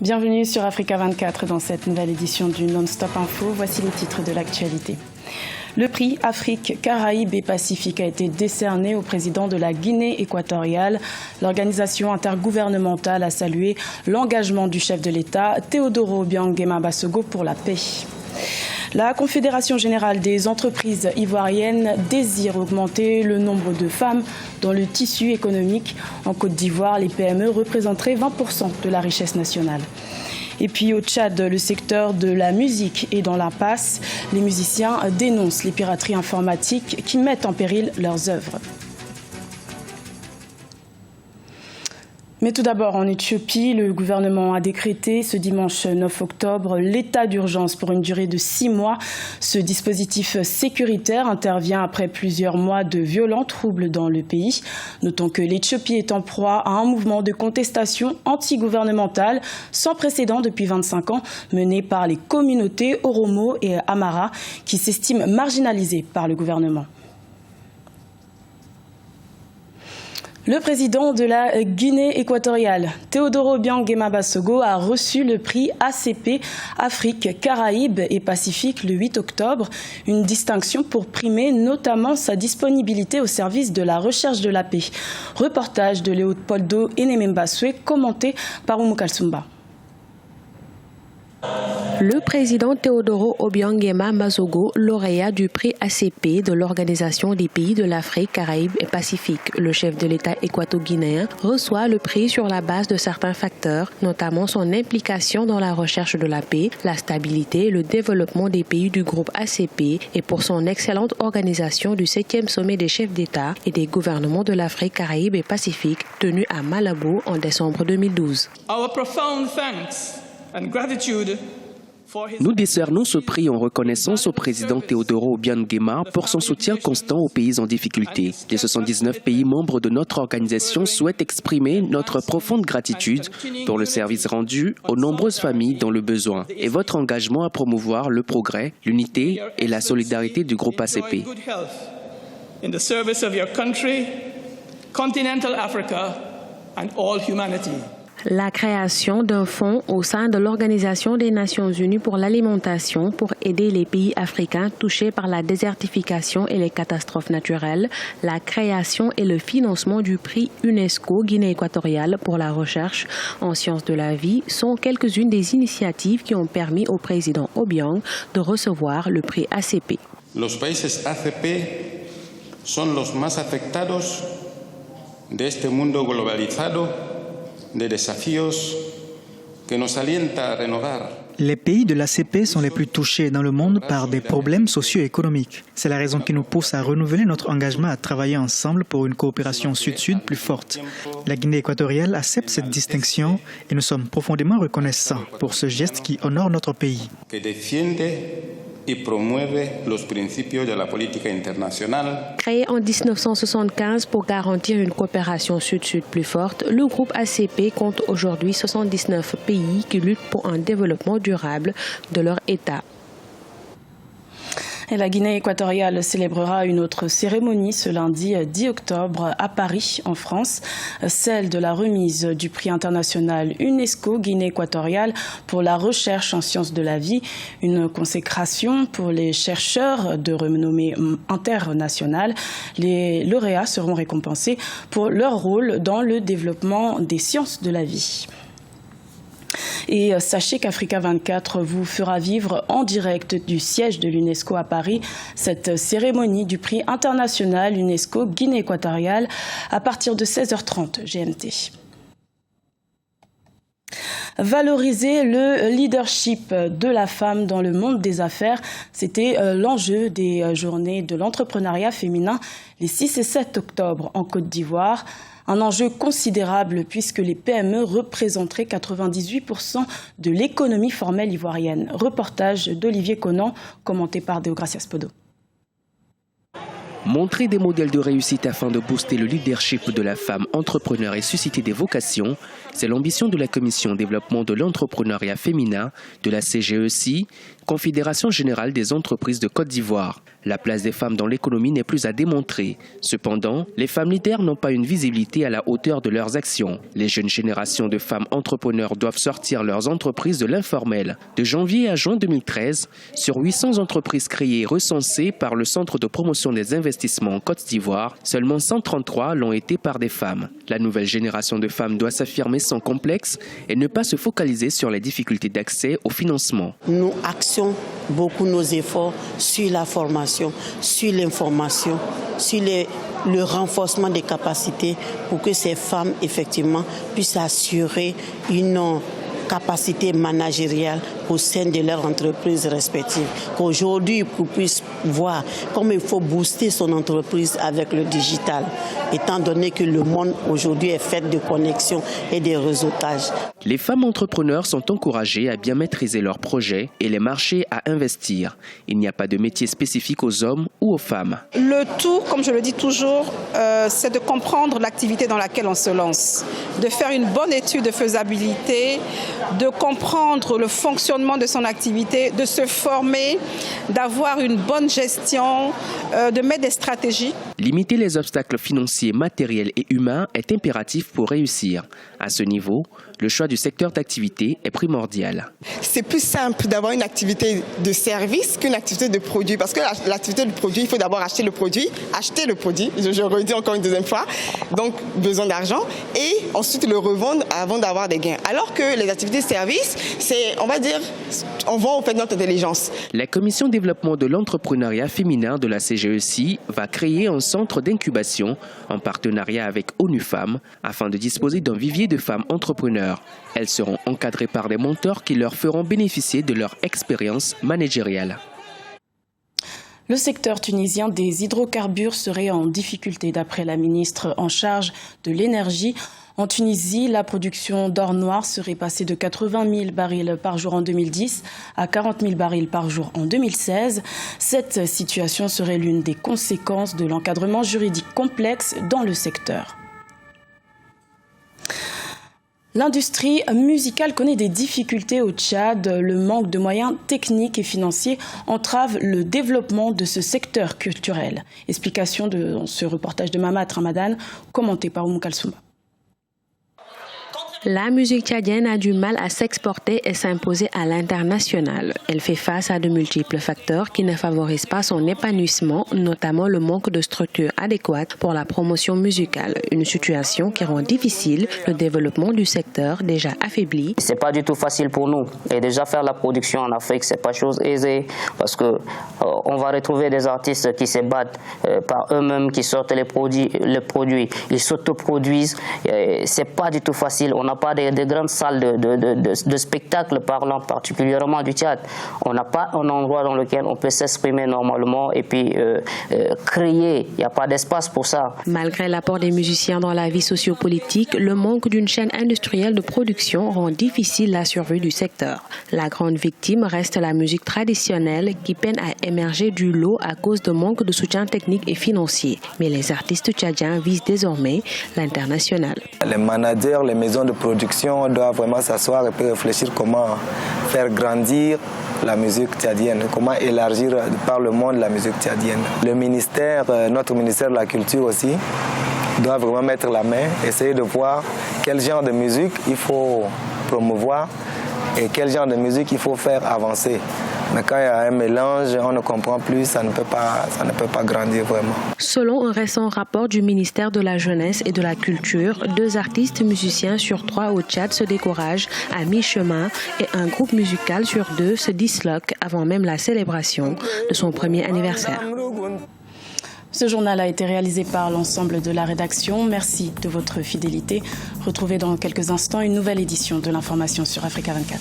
Bienvenue sur Africa 24 dans cette nouvelle édition du Non-Stop Info. Voici les titres de l'actualité. Le prix Afrique, Caraïbes et Pacifique a été décerné au président de la Guinée équatoriale. L'organisation intergouvernementale a salué l'engagement du chef de l'État, Teodoro Obiang Nguema Basogo, pour la paix. La Confédération générale des entreprises ivoiriennes désire augmenter le nombre de femmes dans le tissu économique. En Côte d'Ivoire, les PME représenteraient 20% de la richesse nationale. Et puis au Tchad, le secteur de la musique est dans l'impasse. Les musiciens dénoncent les pirateries informatiques qui mettent en péril leurs œuvres. Mais tout d'abord, en Éthiopie, le gouvernement a décrété ce dimanche 9 octobre l'état d'urgence pour une durée de 6 mois. Ce dispositif sécuritaire intervient après plusieurs mois de violents troubles dans le pays. Notons que l'Éthiopie est en proie à un mouvement de contestation anti-gouvernementale sans précédent depuis 25 ans, mené par les communautés Oromo et Amara qui s'estiment marginalisées par le gouvernement. Le président de la Guinée équatoriale, Teodoro Obiang Nguema Basogo, a reçu le prix ACP Afrique, Caraïbes et Pacifique le 8 octobre, une distinction pour primer notamment sa disponibilité au service de la recherche de la paix. Reportage de Léopoldo Enemembaswe, commenté par Oumou Kalsumba. Le président Teodoro Obiang Nguema Basogo, lauréat du prix ACP de l'Organisation des pays de l'Afrique, Caraïbes et Pacifique, le chef de l'État équato-guinéen, reçoit le prix sur la base de certains facteurs, notamment son implication dans la recherche de la paix, la stabilité et le développement des pays du groupe ACP et pour son excellente organisation du 7e sommet des chefs d'État et des gouvernements de l'Afrique, Caraïbes et Pacifique tenu à Malabo en décembre 2012. Nous décernons ce prix en reconnaissance au président Teodoro Obiang Nguema pour son soutien constant aux pays en difficulté. Les 79 pays membres de notre organisation souhaitent exprimer notre profonde gratitude pour le service rendu aux nombreuses familles dans le besoin et votre engagement à promouvoir le progrès, l'unité et la solidarité du groupe ACP. La création d'un fonds au sein de l'Organisation des Nations Unies pour l'alimentation pour aider les pays africains touchés par la désertification et les catastrophes naturelles, la création et le financement du prix UNESCO Guinée équatoriale pour la recherche en sciences de la vie sont quelques-unes des initiatives qui ont permis au président Obiang de recevoir le prix ACP. Los países ACP son los más afectados de este mundo globalizado de desafíos que nos alienta a renovar. Les pays de l'ACP sont les plus touchés dans le monde par des problèmes socio-économiques. C'est la raison qui nous pousse à renouveler notre engagement à travailler ensemble pour une coopération sud-sud plus forte. La Guinée équatoriale accepte cette distinction et nous sommes profondément reconnaissants pour ce geste qui honore notre pays. Y promueve los principios de la política internacional. Créé en 1975 pour garantir une coopération sud-sud plus forte, le groupe ACP compte aujourd'hui 79 pays qui luttent pour un développement durable de leur État. Et la Guinée équatoriale célébrera une autre cérémonie ce lundi 10 octobre à Paris, en France, celle de la remise du prix international UNESCO Guinée équatoriale pour la recherche en sciences de la vie, une consécration pour les chercheurs de renommée internationale. Les lauréats seront récompensés pour leur rôle dans le développement des sciences de la vie. Et sachez qu'Africa 24 vous fera vivre en direct du siège de l'UNESCO à Paris cette cérémonie du prix international UNESCO Guinée équatoriale à partir de 16h30 GMT. Valoriser le leadership de la femme dans le monde des affaires, c'était l'enjeu des journées de l'entrepreneuriat féminin les 6 et 7 octobre en Côte d'Ivoire. Un enjeu considérable puisque les PME représenteraient 98% de l'économie formelle ivoirienne. Reportage d'Olivier Conan, commenté par Deogracias Podo. Montrer des modèles de réussite afin de booster le leadership de la femme entrepreneur et susciter des vocations, c'est l'ambition de la Commission développement de l'entrepreneuriat féminin de la CGEC, Confédération générale des entreprises de Côte d'Ivoire. La place des femmes dans l'économie n'est plus à démontrer. Cependant, les femmes leaders n'ont pas une visibilité à la hauteur de leurs actions. Les jeunes générations de femmes entrepreneurs doivent sortir leurs entreprises de l'informel. De janvier à juin 2013, sur 800 entreprises créées et recensées par le Centre de promotion des investissements en Côte d'Ivoire, seulement 133 l'ont été par des femmes. La nouvelle génération de femmes doit s'affirmer sans complexe et ne pas se focaliser sur les difficultés d'accès au financement. Nous axons beaucoup nos efforts sur la formation, sur l'information, sur le renforcement des capacités pour que ces femmes, effectivement, puissent assurer une capacité managériale au sein de leur entreprise respective. Qu'aujourd'hui, qu'on puisse voir comment il faut booster son entreprise avec le digital, étant donné que le monde aujourd'hui est fait de connexions et de réseautage. Les femmes entrepreneurs sont encouragées à bien maîtriser leurs projets et les marchés à investir. Il n'y a pas de métier spécifique aux hommes ou aux femmes. Le tout, comme je le dis toujours, c'est de comprendre l'activité dans laquelle on se lance, de faire une bonne étude de faisabilité, de comprendre le fonctionnement de son activité, de se former, d'avoir une bonne gestion, de mettre des stratégies. Limiter les obstacles financiers, matériels et humains est impératif pour réussir. À ce niveau, le choix du secteur d'activité est primordial. C'est plus simple d'avoir une activité de service qu'une activité de produit. Parce que l'activité de produit, il faut d'abord acheter le produit, je redis encore une deuxième fois, donc besoin d'argent, et ensuite le revendre avant d'avoir des gains. Alors que les activités de service, c'est, on va dire, on vend au fait de notre intelligence. La Commission développement de l'entrepreneuriat féminin de la CGEC va créer un centre d'incubation en partenariat avec ONU Femmes afin de disposer d'un vivier de femmes entrepreneurs. Elles seront encadrées par des mentors qui leur feront bénéficier de leur expérience managériale. Le secteur tunisien des hydrocarbures serait en difficulté d'après la ministre en charge de l'énergie. En Tunisie, la production d'or noir serait passée de 80 000 barils par jour en 2010 à 40 000 barils par jour en 2016. Cette situation serait l'une des conséquences de l'encadrement juridique complexe dans le secteur. L'industrie musicale connaît des difficultés au Tchad. Le manque de moyens techniques et financiers entrave le développement de ce secteur culturel. Explication de ce reportage de Mamat Ramadan, commenté par Oumou Kalsouma. La musique tchadienne a du mal à s'exporter et s'imposer à l'international. Elle fait face à de multiples facteurs qui ne favorisent pas son épanouissement, notamment le manque de structures adéquates pour la promotion musicale. Une situation qui rend difficile le développement du secteur déjà affaibli. C'est pas du tout facile pour nous. Et déjà faire la production en Afrique, c'est pas chose aisée parce que on va retrouver des artistes qui se battent par eux-mêmes, qui sortent les produits, ils s'autoproduisent. C'est pas du tout facile. On n'a pas de grandes salles de spectacle parlant particulièrement du Tchad. On n'a pas un endroit dans lequel on peut s'exprimer normalement et puis créer. Il n'y a pas d'espace pour ça. Malgré l'apport des musiciens dans la vie sociopolitique, le manque d'une chaîne industrielle de production rend difficile la survie du secteur. La grande victime reste la musique traditionnelle qui peine à émerger du lot à cause de manque de soutien technique et financier. Mais les artistes tchadiens visent désormais l'international. Les managers, les maisons de production doivent vraiment s'asseoir et puis réfléchir comment faire grandir la musique tchadienne, comment élargir par le monde la musique tchadienne. Le ministère, notre ministère de la Culture aussi, doit vraiment mettre la main, essayer de voir quel genre de musique il faut promouvoir et quel genre de musique il faut faire avancer. Mais quand il y a un mélange, on ne comprend plus, ça ne peut pas grandir vraiment. Selon un récent rapport du ministère de la Jeunesse et de la Culture, 2 artistes musiciens sur 3 au Tchad se découragent à mi-chemin et un groupe musical sur 2 se disloque avant même la célébration de son premier anniversaire. Ce journal a été réalisé par l'ensemble de la rédaction. Merci de votre fidélité. Retrouvez dans quelques instants une nouvelle édition de l'information sur Africa 24.